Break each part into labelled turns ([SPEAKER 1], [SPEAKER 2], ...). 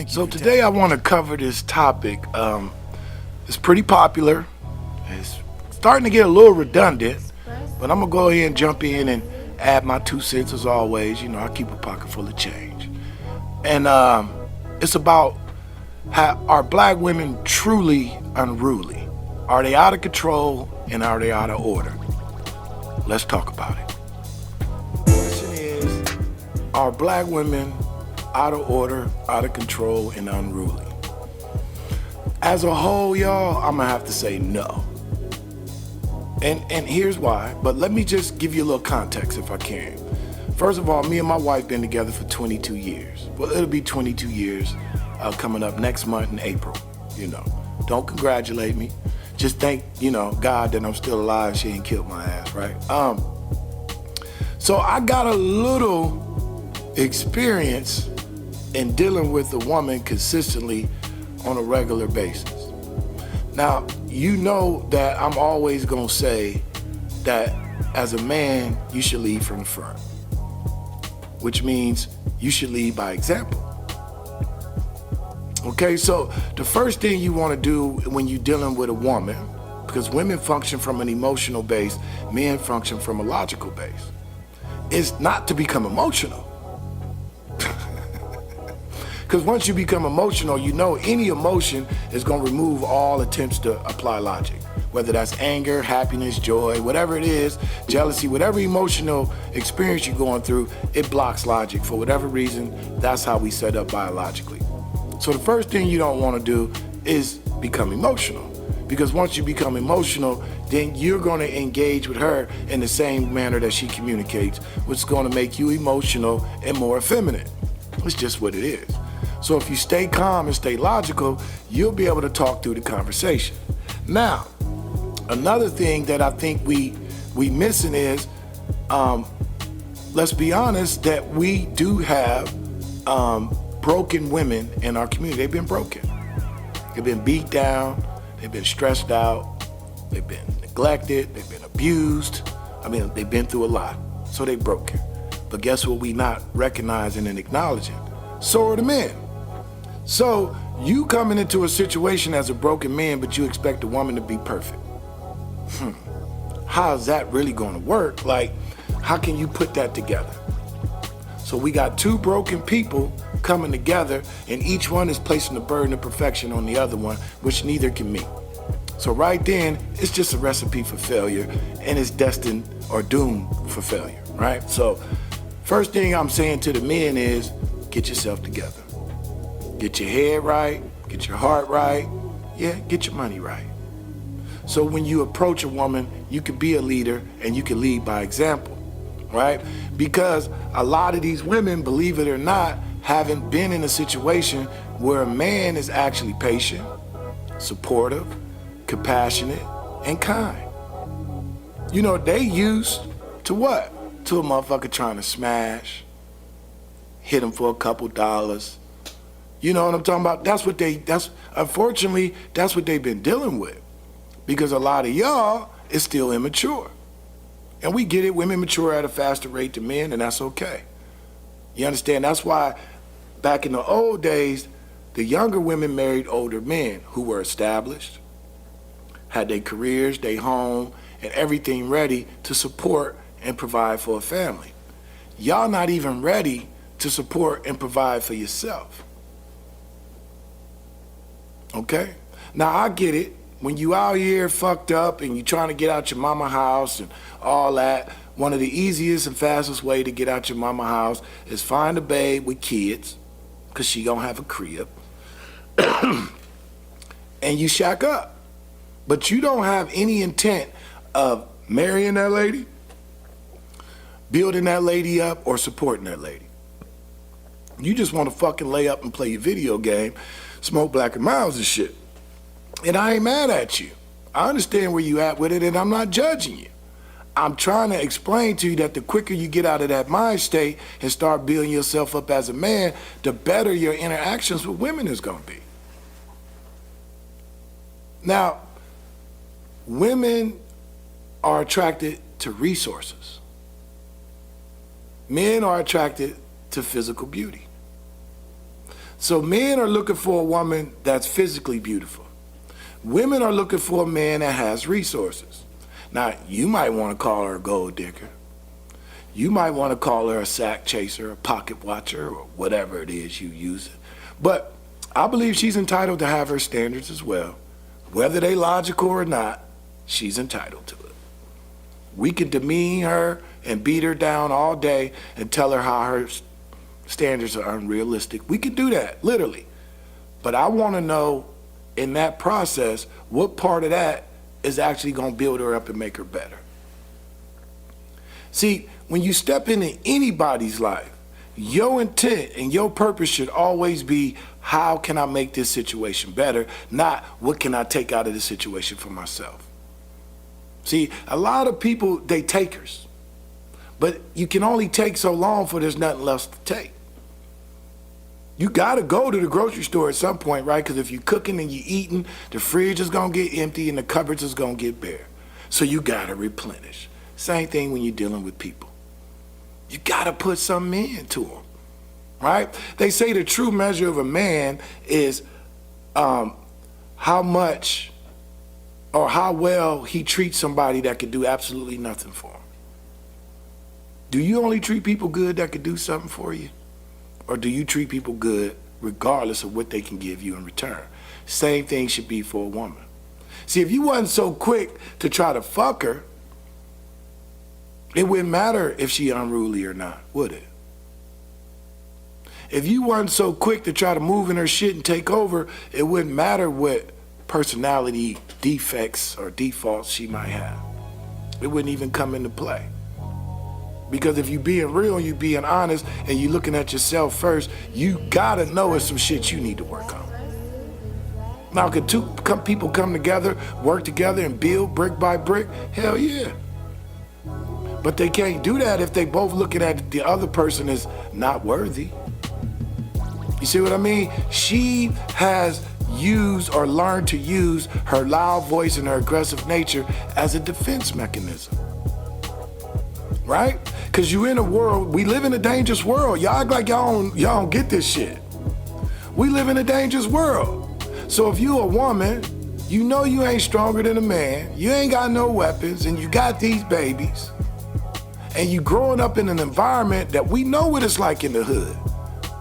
[SPEAKER 1] So today I want to cover this topic. It's pretty popular. It's starting to get a little redundant, but I'm gonna go ahead and jump in and add my 2 cents as always. You know, I keep a pocket full of change, and it's about how are black women truly unruly? Are they out of control and are they out of order? Let's talk about it. The question is, are black women out of order, out of control, and unruly? As a whole, y'all, I'm gonna have to say no. And here's why, but let me just give you a little context if I can. First of all, me and my wife been together for 22 years. Well, it'll be 22 years coming up next month in April, you know. Don't congratulate me. Just thank, God that I'm still alive. She ain't killed my ass, right? So I got a little experience in dealing with a woman consistently on a regular basis. Now, you know that I'm always gonna say that as a man, you should lead from the front, which means you should lead by example. Okay, so the first thing you wanna do when you're dealing with a woman, because women function from an emotional base, men function from a logical base, is not to become emotional. Because once you become emotional, you know any emotion is going to remove all attempts to apply logic. Whether that's anger, happiness, joy, whatever it is, jealousy, whatever emotional experience you're going through, it blocks logic. For whatever reason, that's how we set up biologically. So the first thing you don't want to do is become emotional. Because once you become emotional, then you're going to engage with her in the same manner that she communicates, which is going to make you emotional and more effeminate. It's just what it is. So if you stay calm and stay logical, you'll be able to talk through the conversation. Now, another thing that I think we missing is, let's be honest, that we do have broken women in our community. They've been broken. They've been beat down. They've been stressed out. They've been neglected. They've been abused. They've been through a lot. So they're broken. But guess what we not recognizing and acknowledging? So are the men. So you coming into a situation as a broken man, but you expect a woman to be perfect. How is that really going to work? Like, how can you put that together? So we got two broken people coming together, and each one is placing the burden of perfection on the other one, which neither can meet. So right then, it's just a recipe for failure, and it's destined or doomed for failure, right? So first thing I'm saying to the men is, get yourself together. Get your head right, get your heart right, get your money right. So when you approach a woman, you can be a leader and you can lead by example, right? Because a lot of these women, believe it or not, haven't been in a situation where a man is actually patient, supportive, compassionate, and kind. You know, they used to what? To a motherfucker trying to smash, hit them for a couple dollars. You know what I'm talking about? Unfortunately, that's what they've been dealing with. Because a lot of y'all is still immature. And we get it, women mature at a faster rate than men, and that's okay. You understand? That's why back in the old days, the younger women married older men who were established, had their careers, their home, and everything ready to support and provide for a family. Y'all not even ready to support and provide for yourself. Okay? Now I get it. When you out here fucked up and you trying to get out your mama house and all that, one of the easiest and fastest way to get out your mama house is find a babe with kids, because she gonna have a crib, and you shack up. But you don't have any intent of marrying that lady, building that lady up, or supporting that lady. You just want to fucking lay up and play your video game, smoke Black and Miles and shit. And I ain't mad at you. I understand where you at with it, and I'm not judging you. I'm trying to explain to you that the quicker you get out of that mind state and start building yourself up as a man, the better your interactions with women is gonna be. Now, women are attracted to resources. Men are attracted to physical beauty. So men are looking for a woman that's physically beautiful. Women are looking for a man that has resources. Now, you might want to call her a gold digger. You might want to call her a sack chaser, a pocket watcher, or whatever it is you use. But I believe she's entitled to have her standards as well. Whether they logical or not, she's entitled to it. We can demean her and beat her down all day and tell her how her standards are unrealistic. We can do that, literally. But I want to know in that process, what part of that is actually going to build her up and make her better. See, when you step into anybody's life, your intent and your purpose should always be, how can I make this situation better? Not, what can I take out of this situation for myself? See, a lot of people, they takers. But you can only take so long for there's nothing else to take. You gotta go to the grocery store at some point, right? Because if you're cooking and you're eating, the fridge is gonna get empty and the cupboards is gonna get bare. So you gotta replenish. Same thing when you're dealing with people. You gotta put something into them, right? They say the true measure of a man is how much or how well he treats somebody that could do absolutely nothing for him. Do you only treat people good that could do something for you? Or do you treat people good regardless of what they can give you in return? Same thing should be for a woman. See, if you wasn't so quick to try to fuck her, it wouldn't matter if she unruly or not, would it? If you wasn't so quick to try to move in her shit and take over, it wouldn't matter what personality defects or defaults she might have. It wouldn't even come into play. Because if you being real and you being honest and you looking at yourself first, you gotta know it's some shit you need to work on. Now, could people come together, work together and build brick by brick? Hell yeah. But they can't do that if they both looking at the other person as not worthy. You see what I mean? She has used or learned to use her loud voice and her aggressive nature as a defense mechanism. Right? Because you in a world, we live in a dangerous world. Y'all act like y'all don't get this shit. We live in a dangerous world. So if you a woman, you know you ain't stronger than a man, you ain't got no weapons, and you got these babies, and you growing up in an environment that we know what it's like in the hood.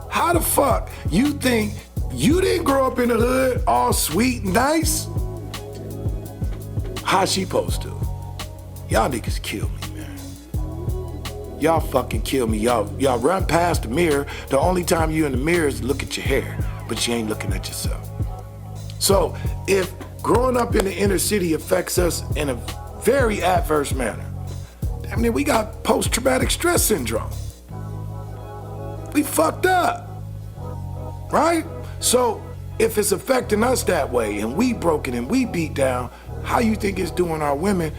[SPEAKER 1] How the fuck you think you didn't grow up in the hood all sweet and nice? How she supposed to? Y'all niggas kill me, man. Y'all fucking kill me. Y'all run past the mirror. The only time you in the mirror is to look at your hair, but you ain't looking at yourself. So if growing up in the inner city affects us in a very adverse manner, I mean, we got post-traumatic stress syndrome. We fucked up, right? So if it's affecting us that way and we broken and we beat down, how you think it's doing our women?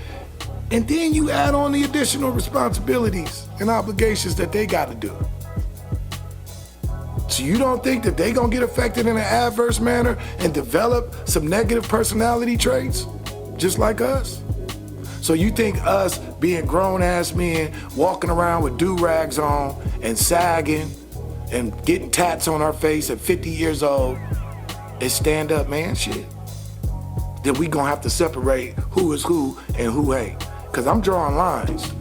[SPEAKER 1] And then you add on the additional responsibilities and obligations that they gotta do. So you don't think that they gonna get affected in an adverse manner and develop some negative personality traits, just like us? So you think us being grown-ass men, walking around with do-rags on and sagging and getting tats on our face at 50 years old is stand-up man shit? Then we gonna have to separate who is who and who ain't. Cause I'm drawing lines.